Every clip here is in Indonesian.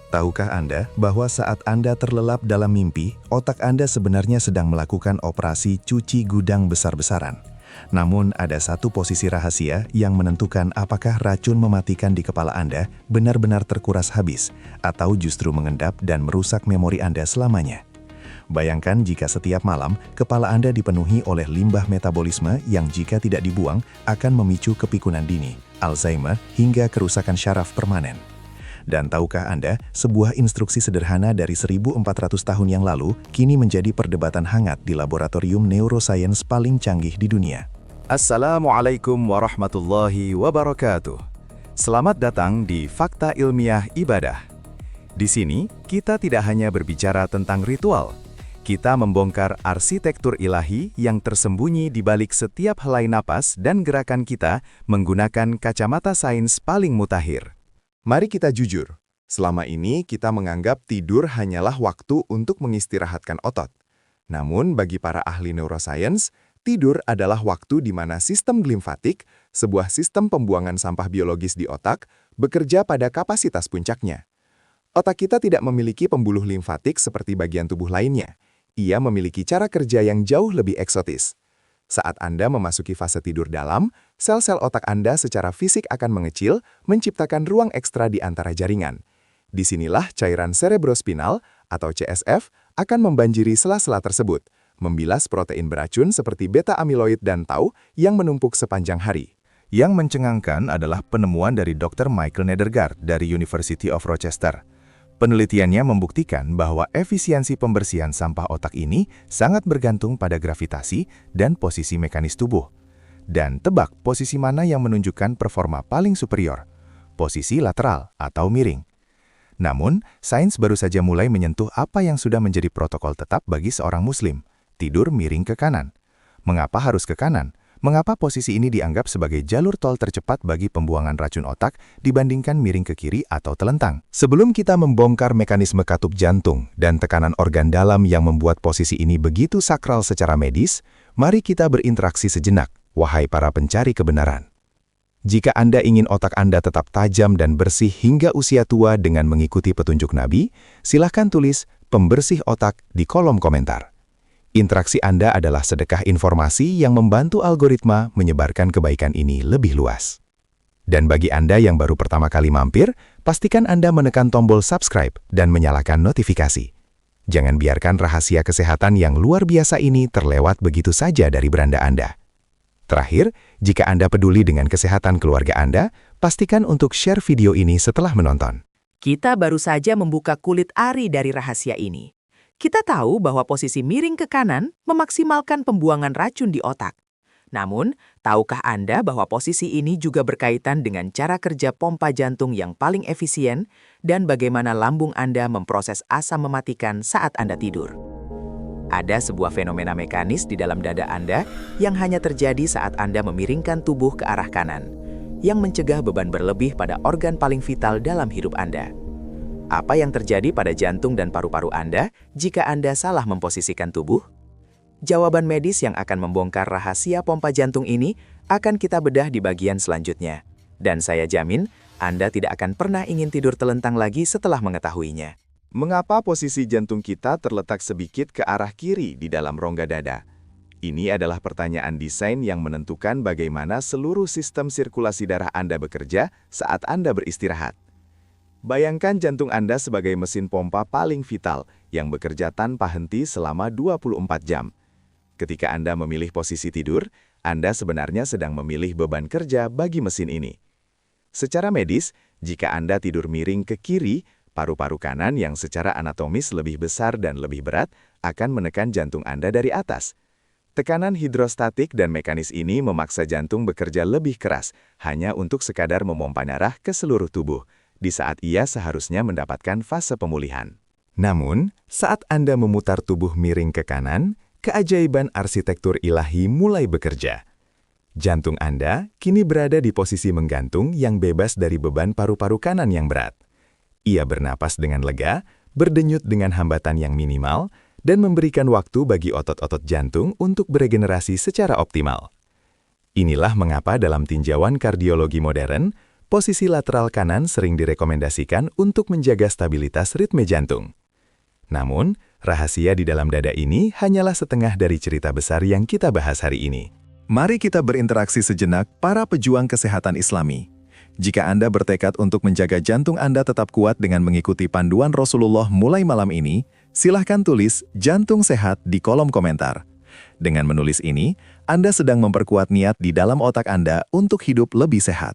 Tahukah Anda bahwa saat Anda terlelap dalam mimpi, otak Anda sebenarnya sedang melakukan operasi cuci gudang besar-besaran? Namun, ada satu posisi rahasia yang menentukan apakah racun mematikan di kepala Anda benar-benar terkuras habis, atau justru mengendap dan merusak memori Anda selamanya. Bayangkan jika setiap malam, kepala Anda dipenuhi oleh limbah metabolisme yang jika tidak dibuang akan memicu kepikunan dini, Alzheimer, hingga kerusakan syaraf permanen. Dan tahukah Anda, sebuah instruksi sederhana dari 1400 tahun yang lalu kini menjadi perdebatan hangat di laboratorium neuroscience paling canggih di dunia. Assalamualaikum warahmatullahi wabarakatuh. Selamat datang di Fakta Ilmiah Ibadah. Di sini, kita tidak hanya berbicara tentang ritual. Kita membongkar arsitektur ilahi yang tersembunyi di balik setiap helai napas dan gerakan kita menggunakan kacamata sains paling mutakhir. Mari kita jujur, selama ini kita menganggap tidur hanyalah waktu untuk mengistirahatkan otot. Namun bagi para ahli neuroscience, tidur adalah waktu di mana sistem limfatik, sebuah sistem pembuangan sampah biologis di otak, bekerja pada kapasitas puncaknya. Otak kita tidak memiliki pembuluh limfatik seperti bagian tubuh lainnya. Ia memiliki cara kerja yang jauh lebih eksotis. Saat Anda memasuki fase tidur dalam, sel-sel otak Anda secara fisik akan mengecil, menciptakan ruang ekstra di antara jaringan. Disinilah cairan cerebrospinal atau CSF akan membanjiri sela-sela tersebut, membilas protein beracun seperti beta-amiloid dan tau yang menumpuk sepanjang hari. Yang mencengangkan adalah penemuan dari Dr. Michael Nedergaard dari University of Rochester. Penelitiannya membuktikan bahwa efisiensi pembersihan sampah otak ini sangat bergantung pada gravitasi dan posisi mekanis tubuh. Dan tebak posisi mana yang menunjukkan performa paling superior? Posisi lateral atau miring. Namun, sains baru saja mulai menyentuh apa yang sudah menjadi protokol tetap bagi seorang muslim, tidur miring ke kanan. Mengapa harus ke kanan? Mengapa posisi ini dianggap sebagai jalur tol tercepat bagi pembuangan racun otak dibandingkan miring ke kiri atau telentang? Sebelum kita membongkar mekanisme katup jantung dan tekanan organ dalam yang membuat posisi ini begitu sakral secara medis, mari kita berinteraksi sejenak, wahai para pencari kebenaran. Jika Anda ingin otak Anda tetap tajam dan bersih hingga usia tua dengan mengikuti petunjuk Nabi, silahkan tulis pembersih otak di kolom komentar. Interaksi Anda adalah sedekah informasi yang membantu algoritma menyebarkan kebaikan ini lebih luas. Dan bagi Anda yang baru pertama kali mampir, pastikan Anda menekan tombol subscribe dan menyalakan notifikasi. Jangan biarkan rahasia kesehatan yang luar biasa ini terlewat begitu saja dari beranda Anda. Terakhir, jika Anda peduli dengan kesehatan keluarga Anda, pastikan untuk share video ini setelah menonton. Kita baru saja membuka kulit ari dari rahasia ini. Kita tahu bahwa posisi miring ke kanan memaksimalkan pembuangan racun di otak. Namun, tahukah Anda bahwa posisi ini juga berkaitan dengan cara kerja pompa jantung yang paling efisien dan bagaimana lambung Anda memproses asam mematikan saat Anda tidur? Ada sebuah fenomena mekanis di dalam dada Anda yang hanya terjadi saat Anda memiringkan tubuh ke arah kanan, yang mencegah beban berlebih pada organ paling vital dalam hidup Anda. Apa yang terjadi pada jantung dan paru-paru Anda jika Anda salah memposisikan tubuh? Jawaban medis yang akan membongkar rahasia pompa jantung ini akan kita bedah di bagian selanjutnya. Dan saya jamin, Anda tidak akan pernah ingin tidur telentang lagi setelah mengetahuinya. Mengapa posisi jantung kita terletak sedikit ke arah kiri di dalam rongga dada? Ini adalah pertanyaan desain yang menentukan bagaimana seluruh sistem sirkulasi darah Anda bekerja saat Anda beristirahat. Bayangkan jantung Anda sebagai mesin pompa paling vital yang bekerja tanpa henti selama 24 jam. Ketika Anda memilih posisi tidur, Anda sebenarnya sedang memilih beban kerja bagi mesin ini. Secara medis, jika Anda tidur miring ke kiri, paru-paru kanan yang secara anatomis lebih besar dan lebih berat akan menekan jantung Anda dari atas. Tekanan hidrostatik dan mekanis ini memaksa jantung bekerja lebih keras hanya untuk sekadar memompa darah ke seluruh tubuh, di saat ia seharusnya mendapatkan fase pemulihan. Namun, saat Anda memutar tubuh miring ke kanan, keajaiban arsitektur ilahi mulai bekerja. Jantung Anda kini berada di posisi menggantung yang bebas dari beban paru-paru kanan yang berat. Ia bernapas dengan lega, berdenyut dengan hambatan yang minimal, dan memberikan waktu bagi otot-otot jantung untuk beregenerasi secara optimal. Inilah mengapa dalam tinjauan kardiologi modern, posisi lateral kanan sering direkomendasikan untuk menjaga stabilitas ritme jantung. Namun, rahasia di dalam dada ini hanyalah setengah dari cerita besar yang kita bahas hari ini. Mari kita berinteraksi sejenak para pejuang kesehatan Islami. Jika Anda bertekad untuk menjaga jantung Anda tetap kuat dengan mengikuti panduan Rasulullah mulai malam ini, silahkan tulis "jantung sehat" di kolom komentar. Dengan menulis ini, Anda sedang memperkuat niat di dalam otak Anda untuk hidup lebih sehat.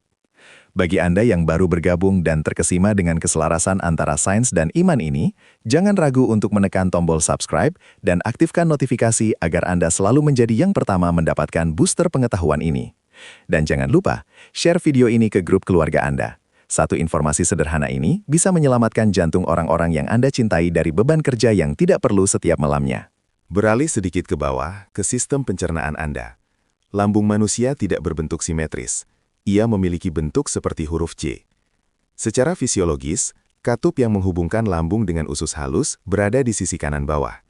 Bagi Anda yang baru bergabung dan terkesima dengan keselarasan antara sains dan iman ini, jangan ragu untuk menekan tombol subscribe dan aktifkan notifikasi agar Anda selalu menjadi yang pertama mendapatkan booster pengetahuan ini. Dan jangan lupa, share video ini ke grup keluarga Anda. Satu informasi sederhana ini bisa menyelamatkan jantung orang-orang yang Anda cintai dari beban kerja yang tidak perlu setiap malamnya. Beralih sedikit ke bawah, ke sistem pencernaan Anda. Lambung manusia tidak berbentuk simetris. Ia memiliki bentuk seperti huruf C. Secara fisiologis, katup yang menghubungkan lambung dengan usus halus berada di sisi kanan bawah.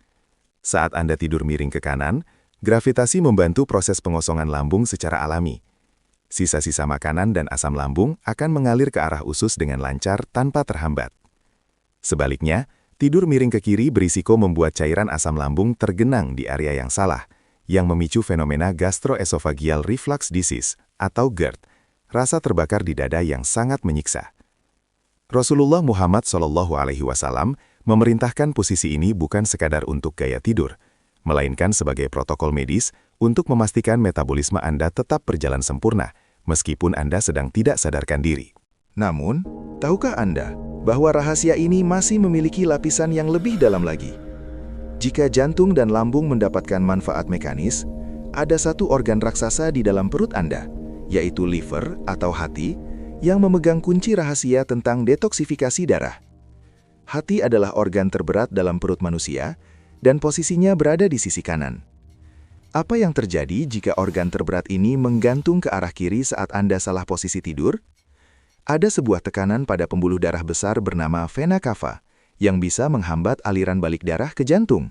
Saat Anda tidur miring ke kanan, gravitasi membantu proses pengosongan lambung secara alami. Sisa-sisa makanan dan asam lambung akan mengalir ke arah usus dengan lancar tanpa terhambat. Sebaliknya, tidur miring ke kiri berisiko membuat cairan asam lambung tergenang di area yang salah, yang memicu fenomena gastroesophageal reflux disease atau GERD, rasa terbakar di dada yang sangat menyiksa. Rasulullah Muhammad SAW memerintahkan posisi ini bukan sekadar untuk gaya tidur, melainkan sebagai protokol medis untuk memastikan metabolisme Anda tetap berjalan sempurna, meskipun Anda sedang tidak sadarkan diri. Namun, tahukah Anda bahwa rahasia ini masih memiliki lapisan yang lebih dalam lagi? Jika jantung dan lambung mendapatkan manfaat mekanis, ada satu organ raksasa di dalam perut Anda, yaitu liver atau hati, yang memegang kunci rahasia tentang detoksifikasi darah. Hati adalah organ terberat dalam perut manusia, dan posisinya berada di sisi kanan. Apa yang terjadi jika organ terberat ini menggantung ke arah kiri saat Anda salah posisi tidur? Ada sebuah tekanan pada pembuluh darah besar bernama vena cava, yang bisa menghambat aliran balik darah ke jantung.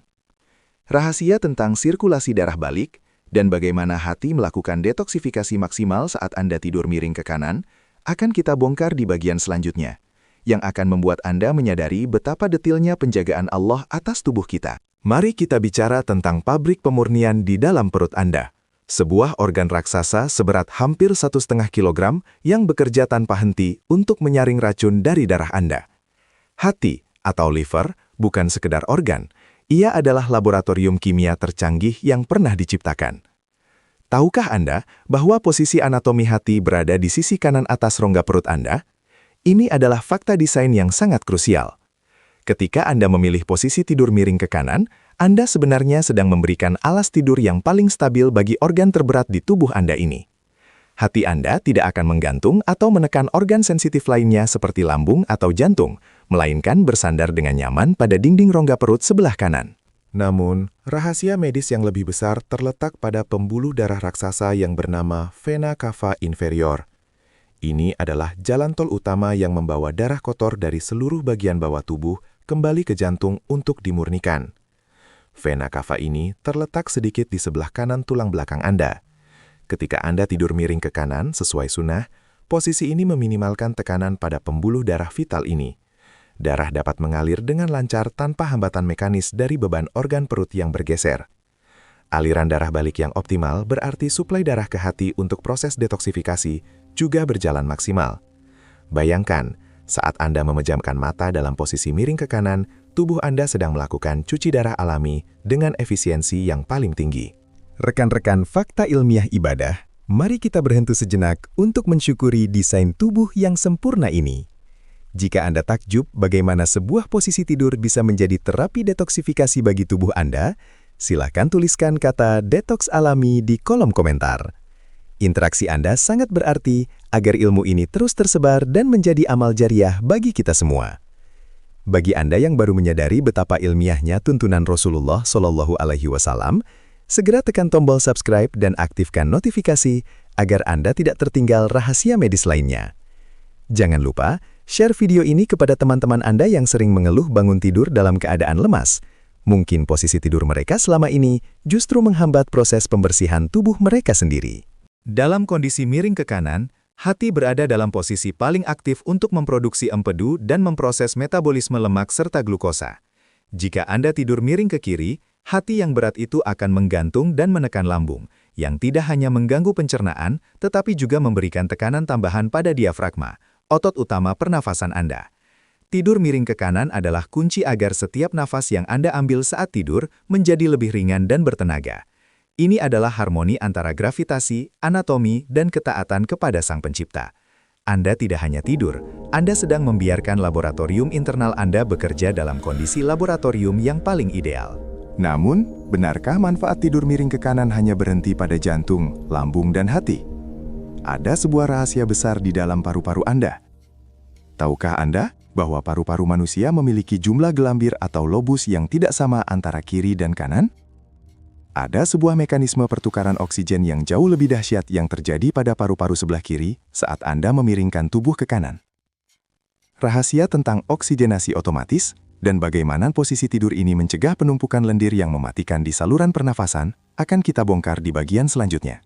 Rahasia tentang sirkulasi darah balik, dan bagaimana hati melakukan detoksifikasi maksimal saat Anda tidur miring ke kanan, akan kita bongkar di bagian selanjutnya, yang akan membuat Anda menyadari betapa detilnya penjagaan Allah atas tubuh kita. Mari kita bicara tentang pabrik pemurnian di dalam perut Anda. Sebuah organ raksasa seberat hampir 1,5 kilogram yang bekerja tanpa henti untuk menyaring racun dari darah Anda. Hati atau liver bukan sekedar organ, ia adalah laboratorium kimia tercanggih yang pernah diciptakan. Tahukah Anda bahwa posisi anatomi hati berada di sisi kanan atas rongga perut Anda? Ini adalah fakta desain yang sangat krusial. Ketika Anda memilih posisi tidur miring ke kanan, Anda sebenarnya sedang memberikan alas tidur yang paling stabil bagi organ terberat di tubuh Anda ini. Hati Anda tidak akan menggantung atau menekan organ sensitif lainnya seperti lambung atau jantung, melainkan bersandar dengan nyaman pada dinding rongga perut sebelah kanan. Namun, rahasia medis yang lebih besar terletak pada pembuluh darah raksasa yang bernama vena cava inferior. Ini adalah jalan tol utama yang membawa darah kotor dari seluruh bagian bawah tubuh kembali ke jantung untuk dimurnikan. Vena cava ini terletak sedikit di sebelah kanan tulang belakang Anda. Ketika Anda tidur miring ke kanan sesuai sunnah, posisi ini meminimalkan tekanan pada pembuluh darah vital ini. Darah dapat mengalir dengan lancar tanpa hambatan mekanis dari beban organ perut yang bergeser. Aliran darah balik yang optimal berarti suplai darah ke hati untuk proses detoksifikasi juga berjalan maksimal. Bayangkan, saat Anda memejamkan mata dalam posisi miring ke kanan, tubuh Anda sedang melakukan cuci darah alami dengan efisiensi yang paling tinggi. Rekan-rekan fakta ilmiah ibadah, mari kita berhenti sejenak untuk mensyukuri desain tubuh yang sempurna ini. Jika Anda takjub bagaimana sebuah posisi tidur bisa menjadi terapi detoksifikasi bagi tubuh Anda, silakan tuliskan kata detoks alami di kolom komentar. Interaksi Anda sangat berarti agar ilmu ini terus tersebar dan menjadi amal jariah bagi kita semua. Bagi Anda yang baru menyadari betapa ilmiahnya tuntunan Rasulullah SAW, segera tekan tombol subscribe dan aktifkan notifikasi agar Anda tidak tertinggal rahasia medis lainnya. Jangan lupa, share video ini kepada teman-teman Anda yang sering mengeluh bangun tidur dalam keadaan lemas. Mungkin posisi tidur mereka selama ini justru menghambat proses pembersihan tubuh mereka sendiri. Dalam kondisi miring ke kanan, Hati berada dalam posisi paling aktif untuk memproduksi empedu dan memproses metabolisme lemak serta glukosa. Jika Anda tidur miring ke kiri, hati yang berat itu akan menggantung dan menekan lambung, yang tidak hanya mengganggu pencernaan, tetapi juga memberikan tekanan tambahan pada diafragma, otot utama pernafasan Anda. Tidur miring ke kanan adalah kunci agar setiap nafas yang Anda ambil saat tidur menjadi lebih ringan dan bertenaga. Ini adalah harmoni antara gravitasi, anatomi, dan ketaatan kepada Sang Pencipta. Anda tidak hanya tidur, Anda sedang membiarkan laboratorium internal Anda bekerja dalam kondisi laboratorium yang paling ideal. Namun, benarkah manfaat tidur miring ke kanan hanya berhenti pada jantung, lambung, dan hati? Ada sebuah rahasia besar di dalam paru-paru Anda. Tahukah Anda bahwa paru-paru manusia memiliki jumlah gelambir atau lobus yang tidak sama antara kiri dan kanan? Ada sebuah mekanisme pertukaran oksigen yang jauh lebih dahsyat yang terjadi pada paru-paru sebelah kiri saat Anda memiringkan tubuh ke kanan. Rahasia tentang oksigenasi otomatis dan bagaimana posisi tidur ini mencegah penumpukan lendir yang mematikan di saluran pernafasan akan kita bongkar di bagian selanjutnya.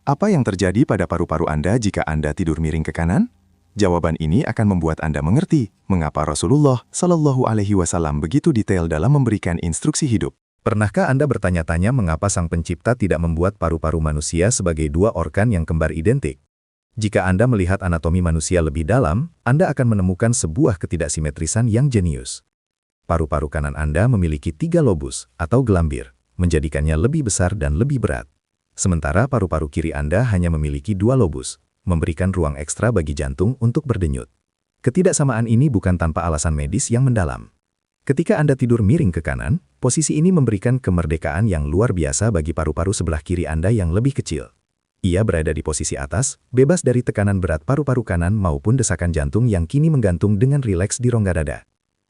Apa yang terjadi pada paru-paru Anda jika Anda tidur miring ke kanan? Jawaban ini akan membuat Anda mengerti mengapa Rasulullah Shallallahu Alaihi Wasallam begitu detail dalam memberikan instruksi hidup. Pernahkah Anda bertanya-tanya mengapa Sang Pencipta tidak membuat paru-paru manusia sebagai dua organ yang kembar identik? Jika Anda melihat anatomi manusia lebih dalam, Anda akan menemukan sebuah ketidaksimetrisan yang jenius. Paru-paru kanan Anda memiliki 3 lobus atau gelambir, menjadikannya lebih besar dan lebih berat. Sementara paru-paru kiri Anda hanya memiliki 2 lobus, memberikan ruang ekstra bagi jantung untuk berdenyut. Ketidaksamaan ini bukan tanpa alasan medis yang mendalam. Ketika Anda tidur miring ke kanan, posisi ini memberikan kemerdekaan yang luar biasa bagi paru-paru sebelah kiri Anda yang lebih kecil. Ia berada di posisi atas, bebas dari tekanan berat paru-paru kanan maupun desakan jantung yang kini menggantung dengan rileks di rongga dada.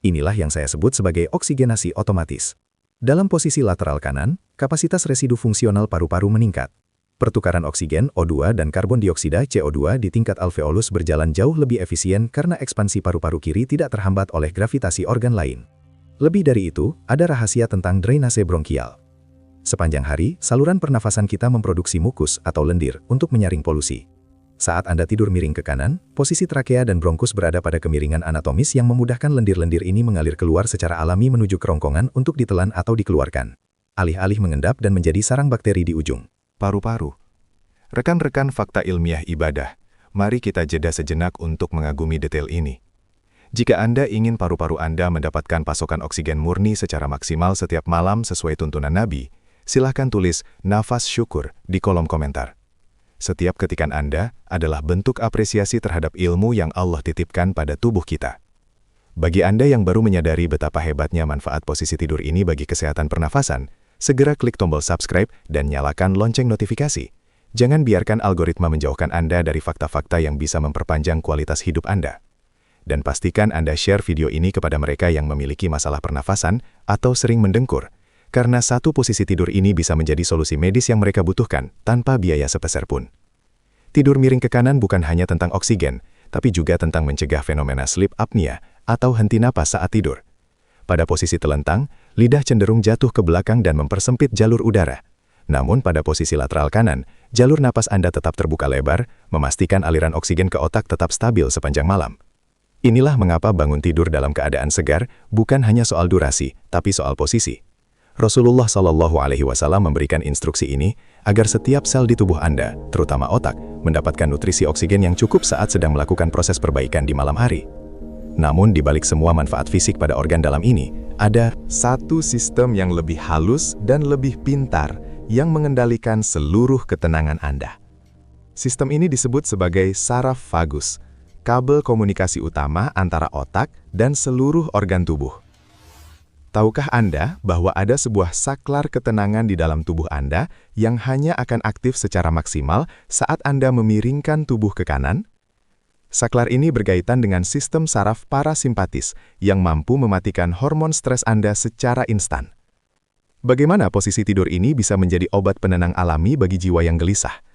Inilah yang saya sebut sebagai oksigenasi otomatis. Dalam posisi lateral kanan, kapasitas residu fungsional paru-paru meningkat. Pertukaran oksigen O2 dan karbon dioksida CO2 di tingkat alveolus berjalan jauh lebih efisien karena ekspansi paru-paru kiri tidak terhambat oleh gravitasi organ lain. Lebih dari itu, ada rahasia tentang drainase bronkial. Sepanjang hari, saluran pernafasan kita memproduksi mukus atau lendir untuk menyaring polusi. Saat Anda tidur miring ke kanan, posisi trakea dan bronkus berada pada kemiringan anatomis yang memudahkan lendir-lendir ini mengalir keluar secara alami menuju kerongkongan untuk ditelan atau dikeluarkan, alih-alih mengendap dan menjadi sarang bakteri di ujung. Paru-paru. Rekan-rekan fakta ilmiah ibadah, mari kita jeda sejenak untuk mengagumi detail ini. Jika Anda ingin paru-paru Anda mendapatkan pasokan oksigen murni secara maksimal setiap malam sesuai tuntunan Nabi, silahkan tulis nafas syukur di kolom komentar. Setiap ketikan Anda adalah bentuk apresiasi terhadap ilmu yang Allah titipkan pada tubuh kita. Bagi Anda yang baru menyadari betapa hebatnya manfaat posisi tidur ini bagi kesehatan pernafasan, segera klik tombol subscribe dan nyalakan lonceng notifikasi. Jangan biarkan algoritma menjauhkan Anda dari fakta-fakta yang bisa memperpanjang kualitas hidup Anda. Dan pastikan Anda share video ini kepada mereka yang memiliki masalah pernafasan atau sering mendengkur, karena satu posisi tidur ini bisa menjadi solusi medis yang mereka butuhkan tanpa biaya sepeser pun. Tidur miring ke kanan bukan hanya tentang oksigen, tapi juga tentang mencegah fenomena sleep apnea atau henti napas saat tidur. Pada posisi telentang, lidah cenderung jatuh ke belakang dan mempersempit jalur udara. Namun pada posisi lateral kanan, jalur napas Anda tetap terbuka lebar, memastikan aliran oksigen ke otak tetap stabil sepanjang malam. Inilah mengapa bangun tidur dalam keadaan segar bukan hanya soal durasi, tapi soal posisi. Rasulullah Shallallahu Alaihi Wasallam memberikan instruksi ini agar setiap sel di tubuh Anda, terutama otak, mendapatkan nutrisi oksigen yang cukup saat sedang melakukan proses perbaikan di malam hari. Namun di balik semua manfaat fisik pada organ dalam ini, ada satu sistem yang lebih halus dan lebih pintar yang mengendalikan seluruh ketenangan Anda. Sistem ini disebut sebagai saraf vagus, kabel komunikasi utama antara otak dan seluruh organ tubuh. Tahukah Anda bahwa ada sebuah saklar ketenangan di dalam tubuh Anda yang hanya akan aktif secara maksimal saat Anda memiringkan tubuh ke kanan? Saklar ini berkaitan dengan sistem saraf parasimpatis yang mampu mematikan hormon stres Anda secara instan. Bagaimana posisi tidur ini bisa menjadi obat penenang alami bagi jiwa yang gelisah?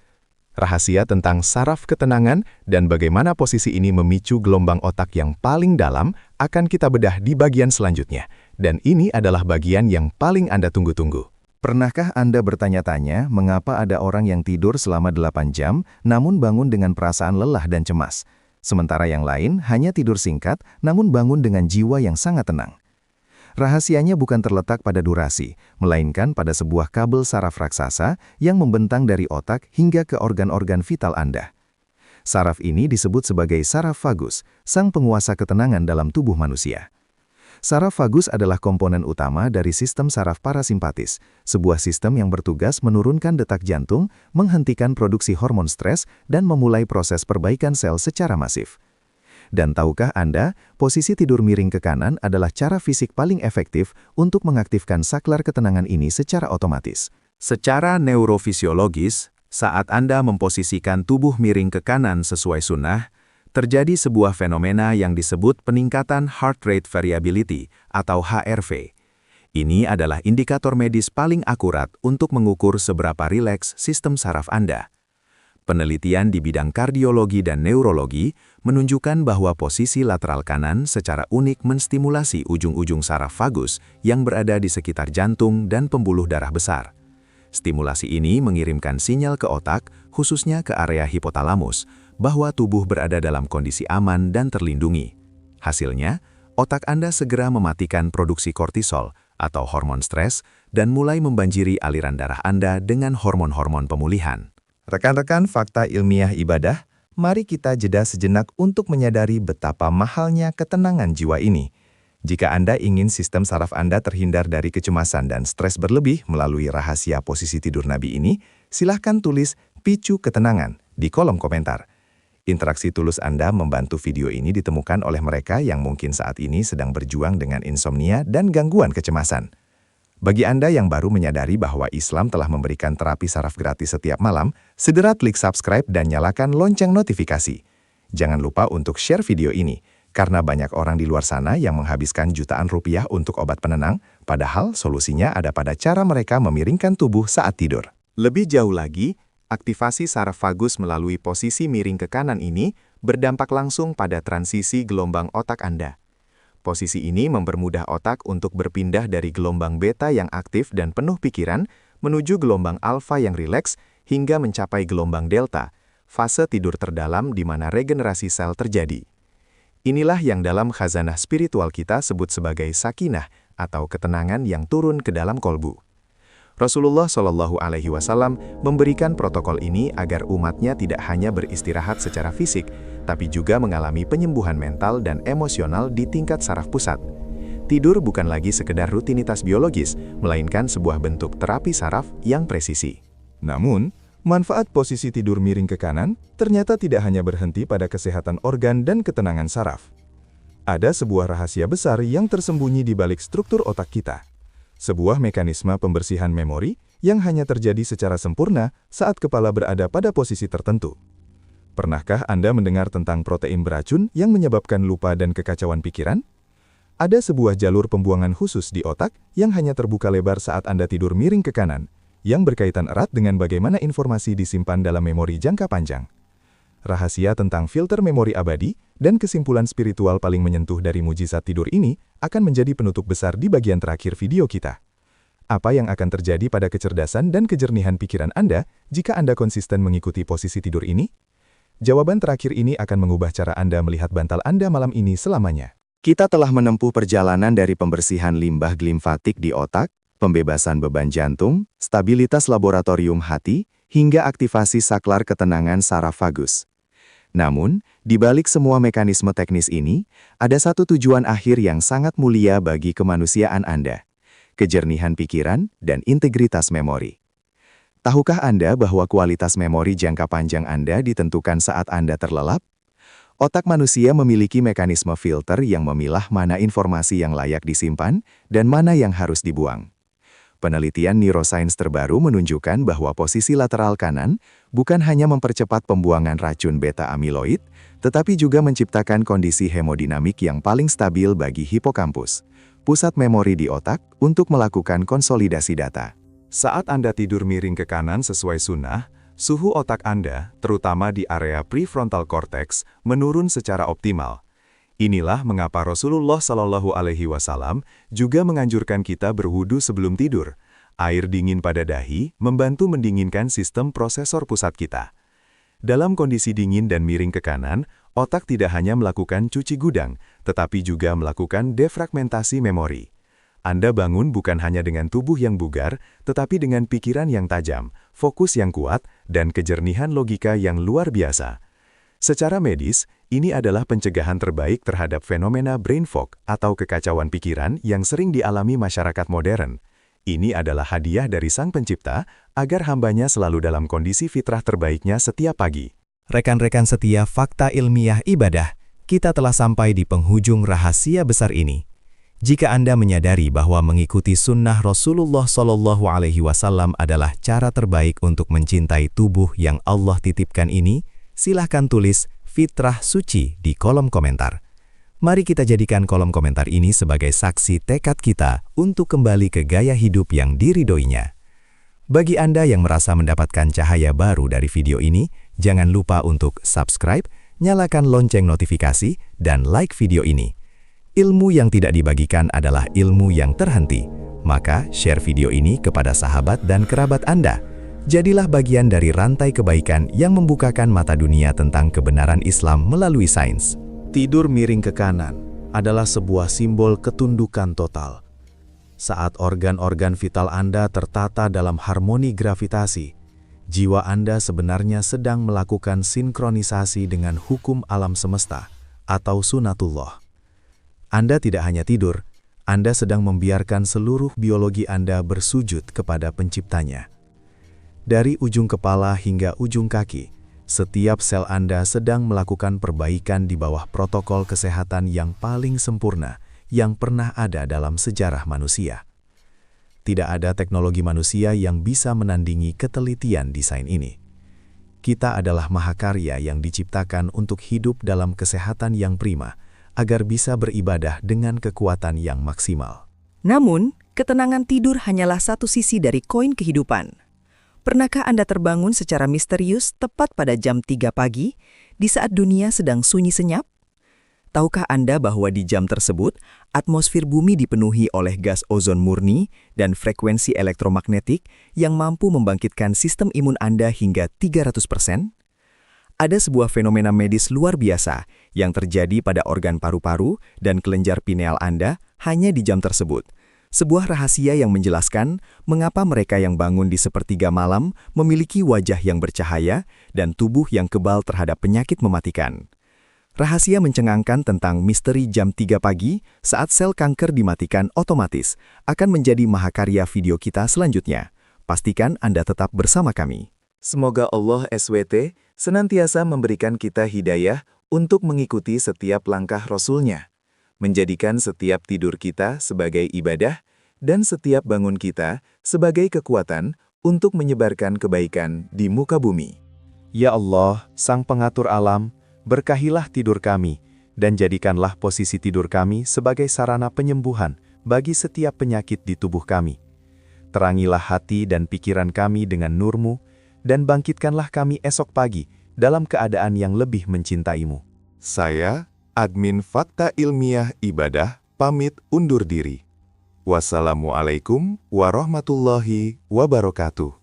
Rahasia tentang saraf ketenangan dan bagaimana posisi ini memicu gelombang otak yang paling dalam akan kita bedah di bagian selanjutnya. Dan ini adalah bagian yang paling Anda tunggu-tunggu. Pernahkah Anda bertanya-tanya mengapa ada orang yang tidur selama 8 jam namun bangun dengan perasaan lelah dan cemas, sementara yang lain hanya tidur singkat namun bangun dengan jiwa yang sangat tenang? Rahasianya bukan terletak pada durasi, melainkan pada sebuah kabel saraf raksasa yang membentang dari otak hingga ke organ-organ vital Anda. Saraf ini disebut sebagai saraf vagus, sang penguasa ketenangan dalam tubuh manusia. Saraf vagus adalah komponen utama dari sistem saraf parasimpatis, sebuah sistem yang bertugas menurunkan detak jantung, menghentikan produksi hormon stres, dan memulai proses perbaikan sel secara masif. Dan tahukah Anda, posisi tidur miring ke kanan adalah cara fisik paling efektif untuk mengaktifkan saklar ketenangan ini secara otomatis. Secara neurofisiologis, saat Anda memposisikan tubuh miring ke kanan sesuai sunnah, terjadi sebuah fenomena yang disebut peningkatan heart rate variability atau HRV. Ini adalah indikator medis paling akurat untuk mengukur seberapa rileks sistem saraf Anda. Penelitian di bidang kardiologi dan neurologi menunjukkan bahwa posisi lateral kanan secara unik menstimulasi ujung-ujung saraf vagus yang berada di sekitar jantung dan pembuluh darah besar. Stimulasi ini mengirimkan sinyal ke otak, khususnya ke area hipotalamus, bahwa tubuh berada dalam kondisi aman dan terlindungi. Hasilnya, otak Anda segera mematikan produksi kortisol atau hormon stres dan mulai membanjiri aliran darah Anda dengan hormon-hormon pemulihan. Rekan-rekan fakta ilmiah ibadah, mari kita jeda sejenak untuk menyadari betapa mahalnya ketenangan jiwa ini. Jika Anda ingin sistem saraf Anda terhindar dari kecemasan dan stres berlebih melalui rahasia posisi tidur Nabi ini, silahkan tulis "picu ketenangan" di kolom komentar. Interaksi tulus Anda membantu video ini ditemukan oleh mereka yang mungkin saat ini sedang berjuang dengan insomnia dan gangguan kecemasan. Bagi Anda yang baru menyadari bahwa Islam telah memberikan terapi saraf gratis setiap malam, segera klik subscribe dan nyalakan lonceng notifikasi. Jangan lupa untuk share video ini, karena banyak orang di luar sana yang menghabiskan jutaan rupiah untuk obat penenang, padahal solusinya ada pada cara mereka memiringkan tubuh saat tidur. Lebih jauh lagi, aktivasi saraf vagus melalui posisi miring ke kanan ini berdampak langsung pada transisi gelombang otak Anda. Posisi ini mempermudah otak untuk berpindah dari gelombang beta yang aktif dan penuh pikiran menuju gelombang alfa yang rileks hingga mencapai gelombang delta, fase tidur terdalam di mana regenerasi sel terjadi. Inilah yang dalam khazanah spiritual kita sebut sebagai sakinah atau ketenangan yang turun ke dalam kolbu. Rasulullah Shallallahu Alaihi Wasallam memberikan protokol ini agar umatnya tidak hanya beristirahat secara fisik, tapi juga mengalami penyembuhan mental dan emosional di tingkat saraf pusat. Tidur bukan lagi sekedar rutinitas biologis, melainkan sebuah bentuk terapi saraf yang presisi. Namun, manfaat posisi tidur miring ke kanan ternyata tidak hanya berhenti pada kesehatan organ dan ketenangan saraf. Ada sebuah rahasia besar yang tersembunyi di balik struktur otak kita. Sebuah mekanisme pembersihan memori yang hanya terjadi secara sempurna saat kepala berada pada posisi tertentu. Pernahkah Anda mendengar tentang protein beracun yang menyebabkan lupa dan kekacauan pikiran? Ada sebuah jalur pembuangan khusus di otak yang hanya terbuka lebar saat Anda tidur miring ke kanan, yang berkaitan erat dengan bagaimana informasi disimpan dalam memori jangka panjang. Rahasia tentang filter memori abadi dan kesimpulan spiritual paling menyentuh dari mujizat tidur ini akan menjadi penutup besar di bagian terakhir video kita. Apa yang akan terjadi pada kecerdasan dan kejernihan pikiran Anda jika Anda konsisten mengikuti posisi tidur ini? Jawaban terakhir ini akan mengubah cara Anda melihat bantal Anda malam ini selamanya. Kita telah menempuh perjalanan dari pembersihan limbah glimfatik di otak, pembebasan beban jantung, stabilitas laboratorium hati, hingga aktivasi saklar ketenangan saraf vagus. Namun, di balik semua mekanisme teknis ini, ada satu tujuan akhir yang sangat mulia bagi kemanusiaan Anda: kejernihan pikiran dan integritas memori. Tahukah Anda bahwa kualitas memori jangka panjang Anda ditentukan saat Anda terlelap? Otak manusia memiliki mekanisme filter yang memilah mana informasi yang layak disimpan dan mana yang harus dibuang. Penelitian neuroscience terbaru menunjukkan bahwa posisi lateral kanan bukan hanya mempercepat pembuangan racun beta-amiloid, tetapi juga menciptakan kondisi hemodinamik yang paling stabil bagi hipokampus, pusat memori di otak, untuk melakukan konsolidasi data. Saat Anda tidur miring ke kanan sesuai sunnah, suhu otak Anda, terutama di area prefrontal cortex, menurun secara optimal. Inilah mengapa Rasulullah Shallallahu Alaihi Wasallam juga menganjurkan kita berwudu sebelum tidur, Air dingin pada dahi membantu mendinginkan sistem prosesor pusat kita. Dalam kondisi dingin dan miring ke kanan, otak tidak hanya melakukan cuci gudang, tetapi juga melakukan defragmentasi memori. Anda bangun bukan hanya dengan tubuh yang bugar, tetapi dengan pikiran yang tajam, fokus yang kuat, dan kejernihan logika yang luar biasa. Secara medis, ini adalah pencegahan terbaik terhadap fenomena brain fog atau kekacauan pikiran yang sering dialami masyarakat modern. Ini adalah hadiah dari Sang Pencipta agar hambanya selalu dalam kondisi fitrah terbaiknya setiap pagi. Rekan-rekan setia Fakta Ilmiah Ibadah, kita telah sampai di penghujung rahasia besar ini. Jika Anda menyadari bahwa mengikuti sunnah Rasulullah SAW adalah cara terbaik untuk mencintai tubuh yang Allah titipkan ini, silahkan tulis fitrah suci di kolom komentar. Mari kita jadikan kolom komentar ini sebagai saksi tekad kita untuk kembali ke gaya hidup yang diridhoinya. Bagi Anda yang merasa mendapatkan cahaya baru dari video ini, jangan lupa untuk subscribe, nyalakan lonceng notifikasi, dan like video ini. Ilmu yang tidak dibagikan adalah ilmu yang terhenti. Maka, share video ini kepada sahabat dan kerabat Anda. Jadilah bagian dari rantai kebaikan yang membukakan mata dunia tentang kebenaran Islam melalui sains. Tidur miring ke kanan adalah sebuah simbol ketundukan total. Saat organ-organ vital Anda tertata dalam harmoni gravitasi, jiwa Anda sebenarnya sedang melakukan sinkronisasi dengan hukum alam semesta atau sunatullah. Anda tidak hanya tidur, Anda sedang membiarkan seluruh biologi Anda bersujud kepada Penciptanya. Dari ujung kepala hingga ujung kaki, setiap sel Anda sedang melakukan perbaikan di bawah protokol kesehatan yang paling sempurna yang pernah ada dalam sejarah manusia. Tidak ada teknologi manusia yang bisa menandingi ketelitian desain ini. Kita adalah mahakarya yang diciptakan untuk hidup dalam kesehatan yang prima, agar bisa beribadah dengan kekuatan yang maksimal. Namun, ketenangan tidur hanyalah satu sisi dari koin kehidupan. Pernahkah Anda terbangun secara misterius tepat pada jam 3 pagi, di saat dunia sedang sunyi senyap? Tahukah Anda bahwa di jam tersebut, atmosfer bumi dipenuhi oleh gas ozon murni dan frekuensi elektromagnetik yang mampu membangkitkan sistem imun Anda hingga 300%? Ada sebuah fenomena medis luar biasa yang terjadi pada organ paru-paru dan kelenjar pineal Anda hanya di jam tersebut. Sebuah rahasia yang menjelaskan mengapa mereka yang bangun di sepertiga malam memiliki wajah yang bercahaya dan tubuh yang kebal terhadap penyakit mematikan. Rahasia mencengangkan tentang misteri jam 3 pagi saat sel kanker dimatikan otomatis akan menjadi mahakarya video kita selanjutnya. Pastikan Anda tetap bersama kami. Semoga Allah SWT senantiasa memberikan kita hidayah untuk mengikuti setiap langkah Rasul-Nya, menjadikan setiap tidur kita sebagai ibadah dan setiap bangun kita sebagai kekuatan untuk menyebarkan kebaikan di muka bumi. Ya Allah, Sang Pengatur Alam, berkahilah tidur kami dan jadikanlah posisi tidur kami sebagai sarana penyembuhan bagi setiap penyakit di tubuh kami. Terangilah hati dan pikiran kami dengan nur-Mu, dan bangkitkanlah kami esok pagi dalam keadaan yang lebih mencintaimu. Saya, admin Fakta Ilmiah Ibadah, pamit undur diri. Wassalamualaikum warahmatullahi wabarakatuh.